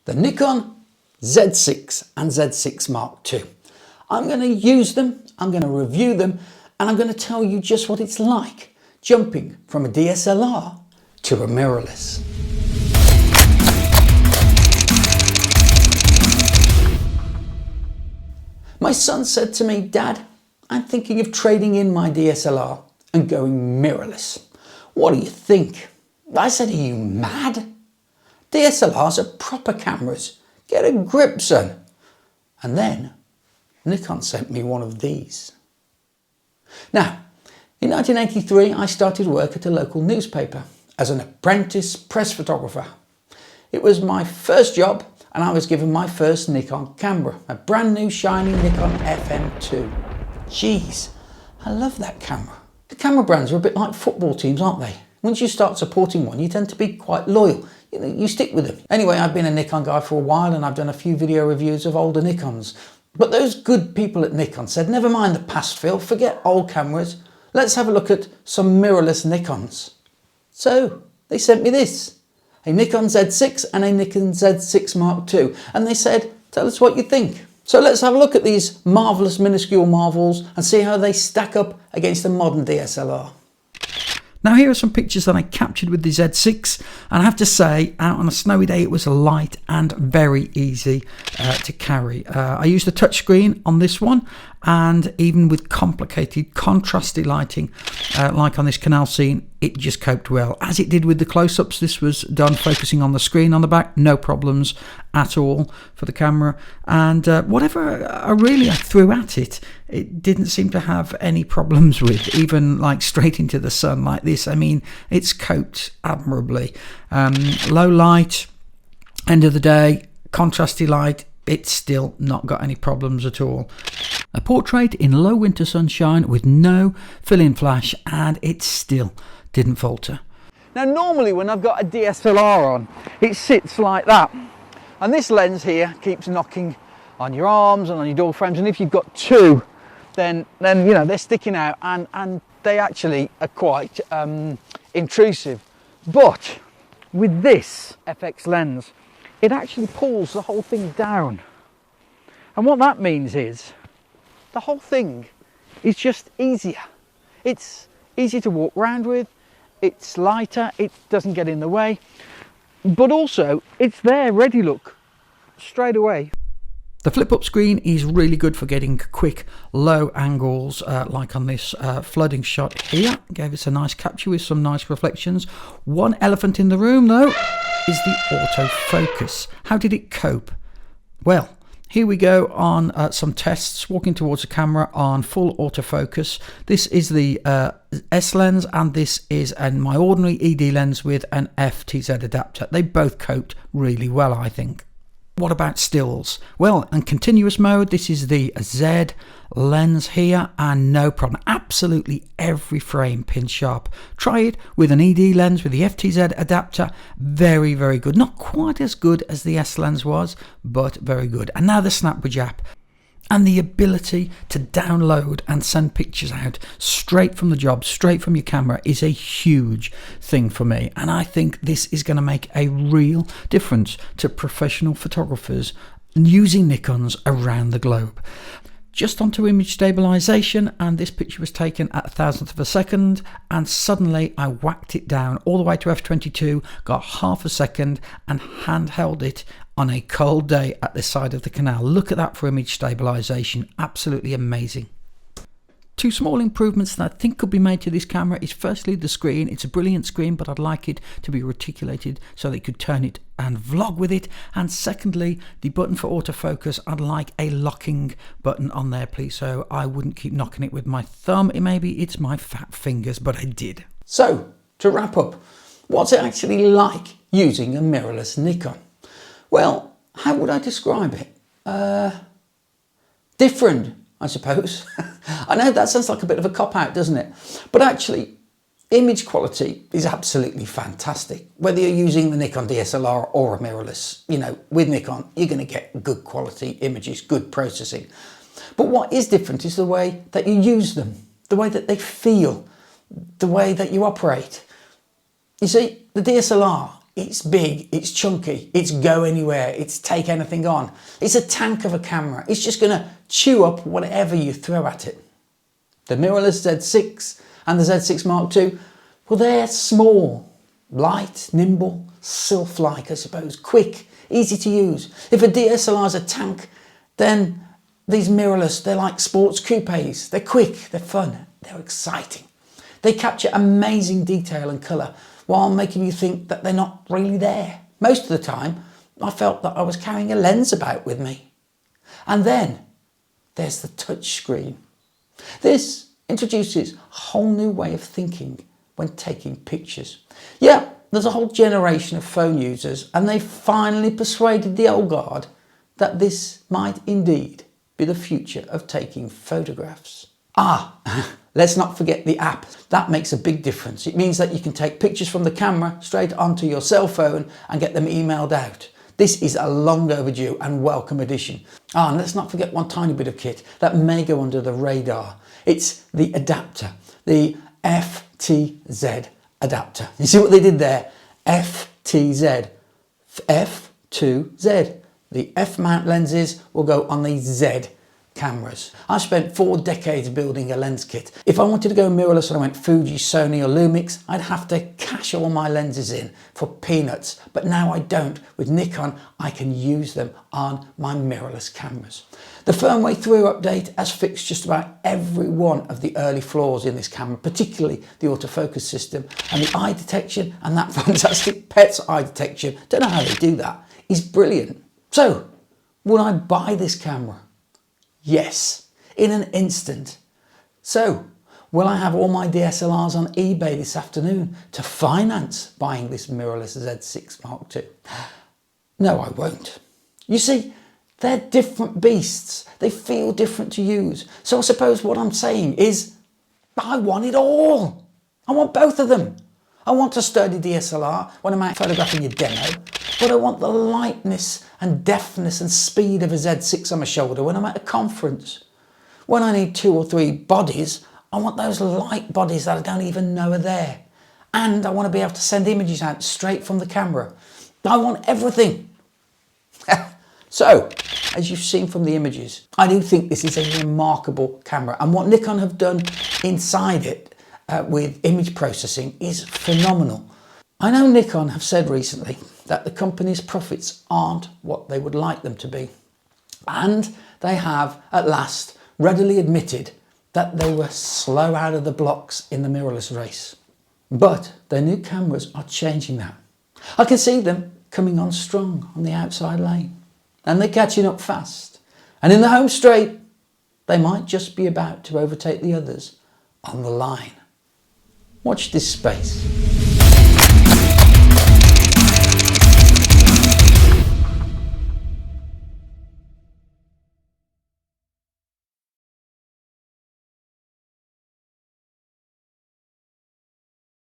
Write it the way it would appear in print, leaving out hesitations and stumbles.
the Nikon Z6 and Z6 Mark II. I'm going to use them, I'm going to review them, and I'm going to tell you just what it's like jumping from a DSLR to a mirrorless. My son said to me, "Dad, I'm thinking of trading in my DSLR and going mirrorless. What do you think?" I said, "Are you mad? DSLRs are proper cameras. Get a grip, son." And then Nikon sent me one of these. Now, in 1983, I started work at a local newspaper as an apprentice press photographer. It was my first job, and I was given my first Nikon camera, a brand new shiny Nikon FM2. Jeez, I love that camera. The camera brands are a bit like football teams, aren't they? Once you start supporting one, you tend to be quite loyal. You stick with them. Anyway, I've been a Nikon guy for a while, and I've done a few video reviews of older Nikons. But those good people at Nikon said, never mind the past, Phil, forget old cameras. Let's have a look at some mirrorless Nikons. So they sent me this, a Nikon Z6 and a Nikon Z6 Mark II. And they said, tell us what you think. So let's have a look at these marvellous minuscule marvels and see how they stack up against a modern DSLR. Now here are some pictures that I captured with the Z6, and I have to say, out on a snowy day it was light and very easy to carry. I used the touchscreen on this one, and even with complicated contrasty lighting like on this canal scene, it just coped well. As it did with the close-ups, this was done focusing on the screen on the back, no problems at all for the camera, and whatever I threw at it, it didn't seem to have any problems with, even like straight into the sun like this. I mean, it's coped admirably. Low light, end of the day, contrasty light, it's still not got any problems at all. A portrait in low winter sunshine with no fill-in flash, and it still didn't falter. Now normally when I've got a DSLR on, it sits like that, and this lens here keeps knocking on your arms and on your door frames, and if you've got two, then you know, they're sticking out, and they actually are quite intrusive. But with this FX lens, it actually pulls the whole thing down, and what that means is the whole thing is just easier. It's easy to walk around with, it's lighter, it doesn't get in the way, but also it's there ready, look, straight away. The flip-up screen is really good for getting quick low angles, like on this flooding shot here. Gave us a nice capture with some nice reflections. One elephant in the room though is the autofocus. How did it cope? Well, here we go on some tests, walking towards the camera on full autofocus. This is the S lens, and this is my ordinary ED lens with an FTZ adapter. They both coped really well, I think. What about stills? Well, in continuous mode, this is the Z lens here, and no problem. Absolutely every frame pin sharp. Try it with an ED lens with the FTZ adapter. Very, very good. Not quite as good as the S lens was, but very good. And now the SnapBridge app. And the ability to download and send pictures out straight from the job, straight from your camera, is a huge thing for me. And I think this is going to make a real difference to professional photographers using Nikons around the globe. Just onto image stabilization, and this picture was taken at 1,000th of a second, and suddenly I whacked it down all the way to f22, got half a second, and handheld it on a cold day at the side of the canal. Look at that for image stabilization, absolutely amazing. Two small improvements that I think could be made to this camera is firstly the screen. It's a brilliant screen, but I'd like it to be reticulated so that you could turn it and vlog with it. And secondly, the button for autofocus, I'd like a locking button on there, please, so I wouldn't keep knocking it with my thumb. Maybe it's my fat fingers, but I did. So, to wrap up, what's it actually like using a mirrorless Nikon? Well, how would I describe it? Different, I suppose. I know that sounds like a bit of a cop-out, doesn't it? But actually, image quality is absolutely fantastic. Whether you're using the Nikon DSLR or a mirrorless, you know, with Nikon, you're going to get good quality images, good processing. But what is different is the way that you use them, the way that they feel, the way that you operate. You see, the DSLR It's big, it's chunky, it's go anywhere, it's take anything on. It's a tank of a camera. It's just going to chew up whatever you throw at it. The mirrorless Z6 and the Z6 Mark II, well, they're small, light, nimble, sylph-like, I suppose, quick, easy to use. If a DSLR is a tank, then these mirrorless, they're like sports coupes. They're quick, they're fun, they're exciting. They capture amazing detail and colour while making you think that they're not really there. Most of the time, I felt that I was carrying a lens about with me. And then there's the touch screen. This introduces a whole new way of thinking when taking pictures. Yeah, there's a whole generation of phone users, and they finally persuaded the old guard that this might indeed be the future of taking photographs. Let's not forget the app. That makes a big difference. It means that you can take pictures from the camera straight onto your cell phone and get them emailed out. This is a long overdue and welcome addition. And let's not forget one tiny bit of kit that may go under the radar. It's the adapter, the FTZ adapter. You see what they did there? FTZ, F2Z. The F mount lenses will go on the Z cameras. I spent 4 decades building a lens kit. If I wanted to go mirrorless and I went Fuji, Sony or Lumix, I'd have to cash all my lenses in for peanuts. But now I don't. With Nikon, I can use them on my mirrorless cameras. The firmware 3 update has fixed just about every one of the early flaws in this camera, particularly the autofocus system and the eye detection, and that fantastic PET's eye detection. Don't know how they do that. It's brilliant. So, would I buy this camera? Yes, in an instant. So, will I have all my DSLRs on eBay this afternoon to finance buying this mirrorless Z6 Mark II? No, I won't. You see, they're different beasts. They feel different to use. So I suppose what I'm saying is, I want it all. I want both of them. I want a sturdy DSLR when I'm out photographing a demo, but I want the lightness and deftness and speed of a Z6 on my shoulder when I'm at a conference. When I need 2 or 3 bodies, I want those light bodies that I don't even know are there. And I want to be able to send images out straight from the camera. I want everything. So, as you've seen from the images, I do think this is a remarkable camera, and what Nikon have done inside it with image processing is phenomenal. I know Nikon have said recently that the company's profits aren't what they would like them to be, and they have at last readily admitted that they were slow out of the blocks in the mirrorless race. But their new cameras are changing that. I can see them coming on strong on the outside lane, and they're catching up fast, and in the home straight they might just be about to overtake the others on the line. Watch this space.